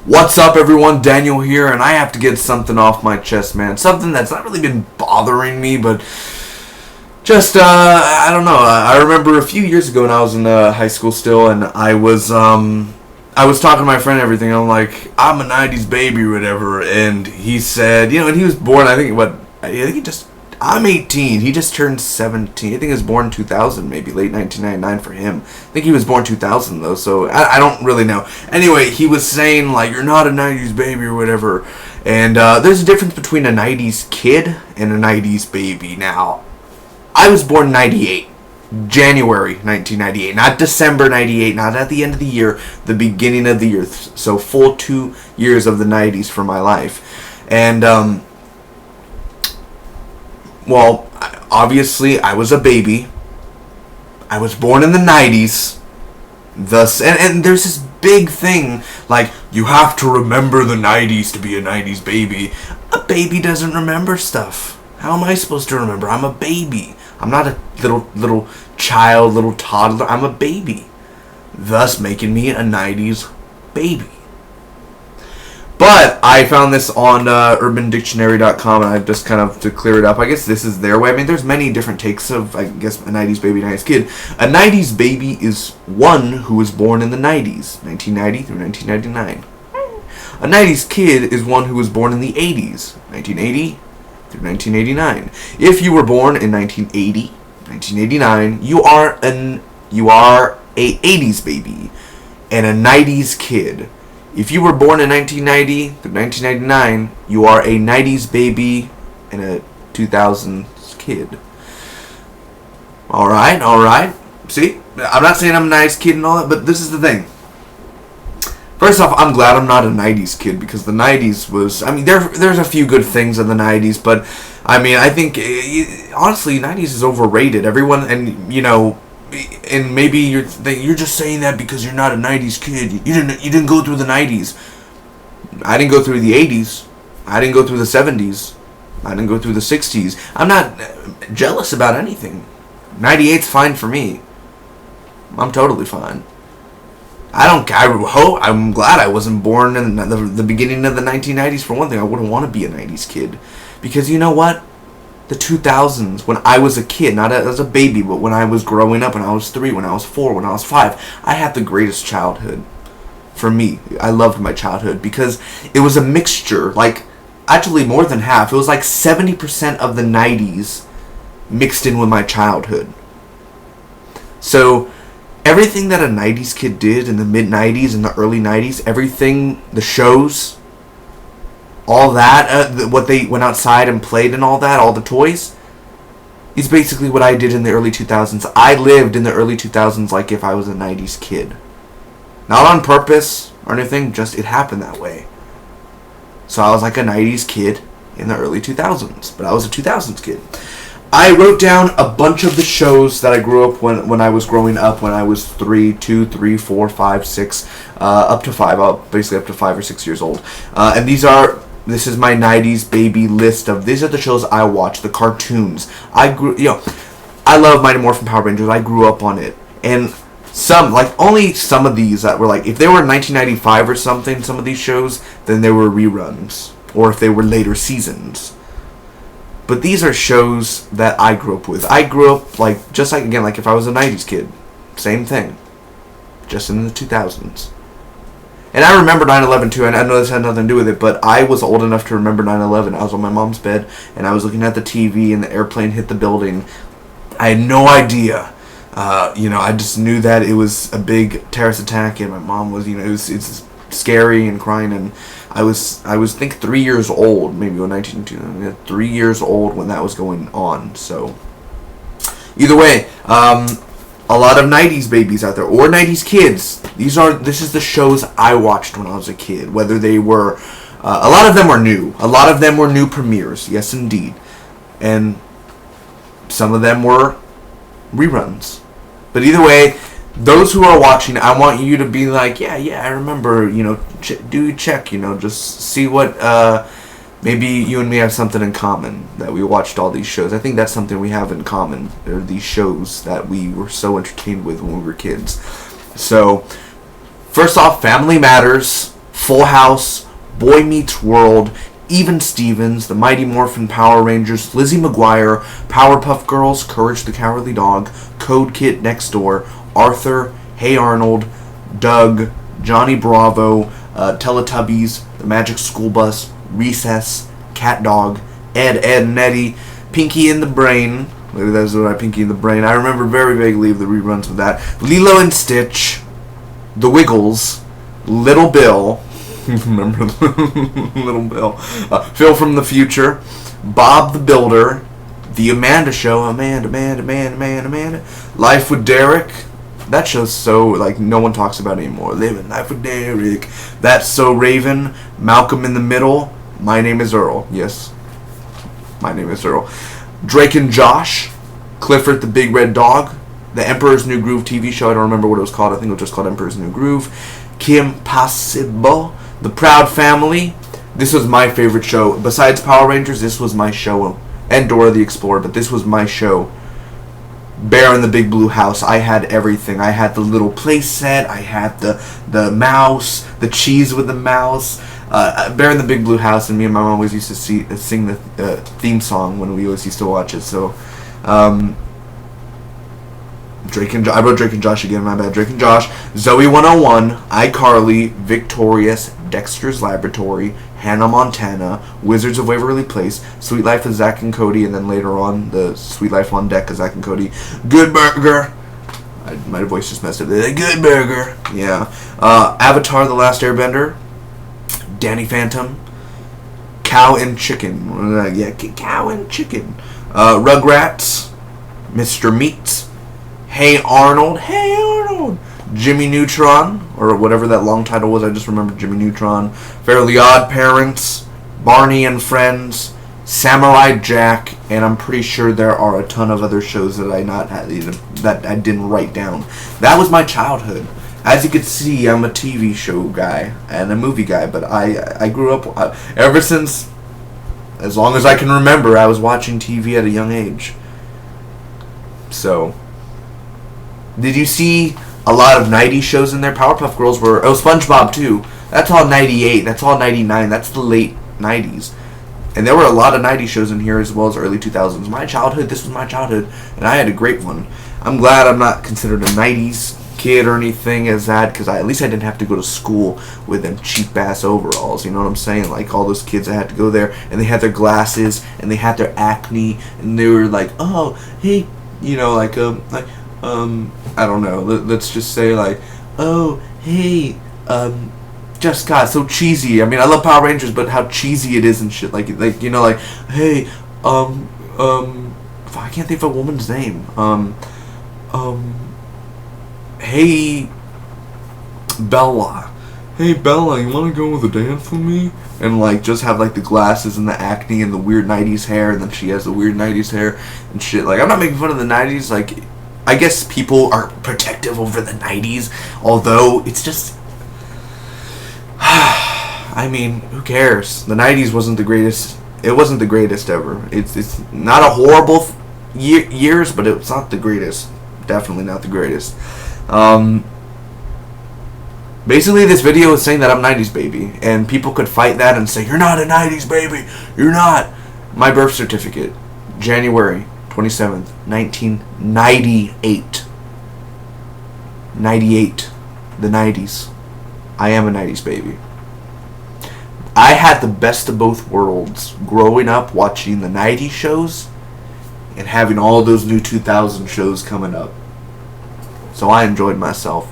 What's up, everyone? Daniel here, and I have to get something off my chest, man. Something that's not really been bothering me, but just, I don't know. I remember a few years ago when I was in high school still, and I was talking to my friend and everything. I'm like, I'm a 90's baby or whatever, and he said, and he was born, I'm 18. He just turned 17. I think he was born 2000, maybe late 1999 for him. I think he was born 2000 though, so I don't really know. Anyway, he was saying like, you're not a 90's baby or whatever. And there's a difference between a 90's kid and a 90's baby. Now, I was born 98. January 1998, not December 98, not at the end of the year, the beginning of the year. So full 2 years of the 90's for my life. And well, obviously, I was a baby. I was born in the 90's. Thus, and there's this big thing, like, you have to remember the 90's to be a 90's baby. A baby doesn't remember stuff. How am I supposed to remember? I'm a baby. I'm not a little child, little toddler. I'm a baby. Thus, making me a 90's baby. But I found this on UrbanDictionary.com, and I just kind of, to clear it up, I guess this is their way. I mean, there's many different takes of, I guess, a 90's baby, 90's kid. A 90's baby is one who was born in the 90's, 1990 through 1999. A 90's kid is one who was born in the 80's, 1980 through 1989. If you were born in 1980, 1989, you are a 80's baby and a 90's kid. If you were born in 1990 through 1999, you are a 90's baby and a 2000s kid. Alright. See? I'm not saying I'm a 90's kid and all that, but this is the thing. First off, I'm glad I'm not a 90's kid, because the 90's was... I mean, there's a few good things in the 90's, but, I mean, I think, honestly, 90's is overrated. Everyone, and, and maybe you're just saying that because you're not a 90's kid. You didn't go through the 90's. I didn't go through the 80's. I didn't go through the 70's. I didn't go through the 60's. I'm not jealous about anything. 98's fine for me. I'm totally fine. I'm glad I wasn't born in the beginning of the 1990's for one thing. I wouldn't want to be a 90's kid. Because you know what? The 2000s, when I was a kid, not as a baby, but when I was growing up, when I was 3, when I was 4, when I was 5, I had the greatest childhood. For me, I loved my childhood because it was a mixture, like, actually more than half. It was like 70% of the 90's mixed in with my childhood. So, everything that a 90's kid did in the mid-90's and the early 90's, everything, the shows, all that, what they went outside and played and all that, all the toys, is basically what I did in the early 2000s. I lived in the early 2000s like if I was a 90's kid. Not on purpose or anything, just it happened that way. So I was like a 90's kid in the early 2000s, but I was a 2000s kid. I wrote down a bunch of the shows that I grew up when I was growing up, when I was 2, 3, 4, 5, 6, up to 5, basically up to 5 or 6 years old. And this is my 90's baby list these are the shows I watched, the cartoons. I love Mighty Morphin Power Rangers. I grew up on it. And only some of these that were like, if they were in 1995 or something, some of these shows, then they were reruns. Or if they were later seasons. But these are shows that I grew up with. I grew up like if I was a 90's kid. Same thing. Just in the 2000s. And I remember 9/11 too, and I know this had nothing to do with it, but I was old enough to remember 9/11. I was on my mom's bed, and I was looking at the TV, and the airplane hit the building. I had no idea. I just knew that it was a big terrorist attack, and my mom was, it's scary and crying, and I was think 3 years old, maybe when 3 years old when that was going on. So either way, a lot of 90's babies out there, or 90's kids. This is the shows I watched when I was a kid. Whether they were, a lot of them were new. A lot of them were new premieres, yes indeed. And some of them were reruns. But either way, those who are watching, I want you to be like, yeah, I remember, check, just see what, maybe you and me have something in common, that we watched all these shows. I think that's something we have in common. There are these shows that we were so entertained with when we were kids. So, first off, Family Matters. Full House, Boy Meets World, Even Stevens, The Mighty Morphin Power Rangers, Lizzie McGuire, Powerpuff Girls, Courage the Cowardly Dog, Code Kid Next Door, Arthur, Hey Arnold, Doug, Johnny Bravo, Teletubbies, The Magic School Bus, Recess, Cat Dog, Ed, and Eddie, Pinky in the Brain. Maybe that's what I Pinky in the Brain. I remember very vaguely the reruns of that. Lilo and Stitch, The Wiggles, Little Bill. Remember Little Bill? Phil from the Future, Bob the Builder, The Amanda Show, Amanda. Life with Derek. That show's so, like, no one talks about it anymore. Living Life with Derek. That's So Raven. Malcolm in the Middle. My Name is Earl. Yes. My Name is Earl. Drake and Josh. Clifford the Big Red Dog. The Emperor's New Groove TV show. I don't remember what it was called. I think it was just called Emperor's New Groove. Kim Possible. The Proud Family. This was my favorite show. Besides Power Rangers, this was my show. And Dora the Explorer, but this was my show. Bear in the Big Blue House. I had everything. I had the little play set. I had the mouse, the cheese with the mouse. Bear in the Big Blue House, and me and my mom always used to sing the theme song when we always used to watch it. So, I wrote Drake and Josh again, my bad. Drake and Josh, Zoe 101, iCarly, Victorious, Dexter's Laboratory, Hannah Montana, Wizards of Waverly Place, Sweet Life of Zack and Cody, and then later on, the Sweet Life on Deck of Zack and Cody, Good Burger. My voice just messed up. Good Burger. Yeah. Avatar: The Last Airbender, Danny Phantom, Cow and Chicken. Cow and Chicken. Rugrats, Mr. Meat, Hey Arnold, Jimmy Neutron, or whatever that long title was, I just remember Jimmy Neutron, Fairly Odd Parents, Barney and Friends, Samurai Jack, and I'm pretty sure there are a ton of other shows that I didn't write down. That was my childhood. As you can see, I'm a TV show guy and a movie guy, but I grew up, ever since, as long as I can remember, I was watching TV at a young age. So, did you see a lot of 90s shows in there? Powerpuff Girls were... Oh, SpongeBob, too. That's all 98. That's all 99. That's the late 90s. And there were a lot of 90s shows in here as well as early 2000s. My childhood, this was my childhood, and I had a great one. I'm glad I'm not considered a 90s kid or anything as that, because at least I didn't have to go to school with them cheap-ass overalls. You know what I'm saying? Like, all those kids that had to go there, and they had their glasses, and they had their acne, and they were like, oh, hey, you know, I don't know, let's just say, like, oh, hey, just got so cheesy. I mean, I love Power Rangers, but how cheesy it is and shit, like, you know, like, hey, I can't think of a woman's name, hey, Bella, you wanna go with a dance with me? And, like, just have, like, the glasses and the acne and the weird 90s hair, and then she has the weird 90s hair and shit. Like, I'm not making fun of the 90s, like, I guess people are protective over the 90s, although it's just... I mean, who cares? The 90s wasn't the greatest. It wasn't the greatest ever. It's not a horrible years, but it's not the greatest. Definitely not the greatest. Basically, this video is saying that I'm 90s baby, and people could fight that and say, you're not a 90s baby, you're not. My birth certificate, January 27th, 1998. 98. The 90s. I am a 90s baby. I had the best of both worlds. Growing up, watching the 90s shows, and having all those new 2000 shows coming up. So I enjoyed myself.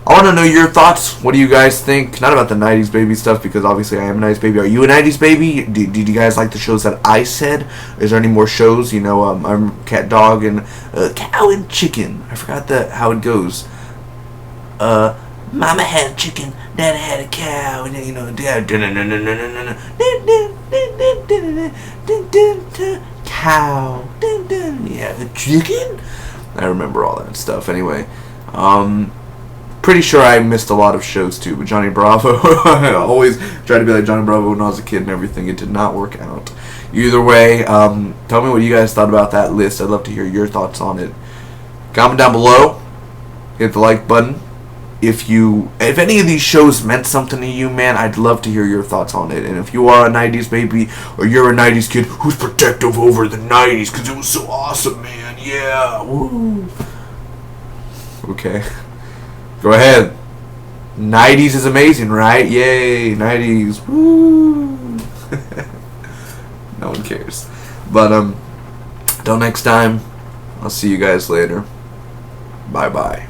I want to know your thoughts. What do you guys think? Not about the 90s baby stuff, because obviously I am a 90s baby. Are you a 90s baby? Did you guys like the shows that I said? Is there any more shows? You know, I'm Cat Dog and Cow and Chicken. I forgot how it goes. Mama had a chicken, Daddy had a cow, and then, you know, cow, yeah, the chicken. I remember all that stuff. Anyway, pretty sure I missed a lot of shows too, but Johnny Bravo, I always tried to be like Johnny Bravo when I was a kid and everything. It did not work out. Either way, tell me what you guys thought about that list. I'd love to hear your thoughts on it. Comment down below, hit the like button, if any of these shows meant something to you, man, I'd love to hear your thoughts on it. And if you are a 90s baby, or you're a 90s kid who's protective over the 90s because it was so awesome, man, yeah, woo. Okay, go ahead. 90s is amazing, right? Yay, 90s, woo. No one cares. But until next time, I'll see you guys later. Bye bye.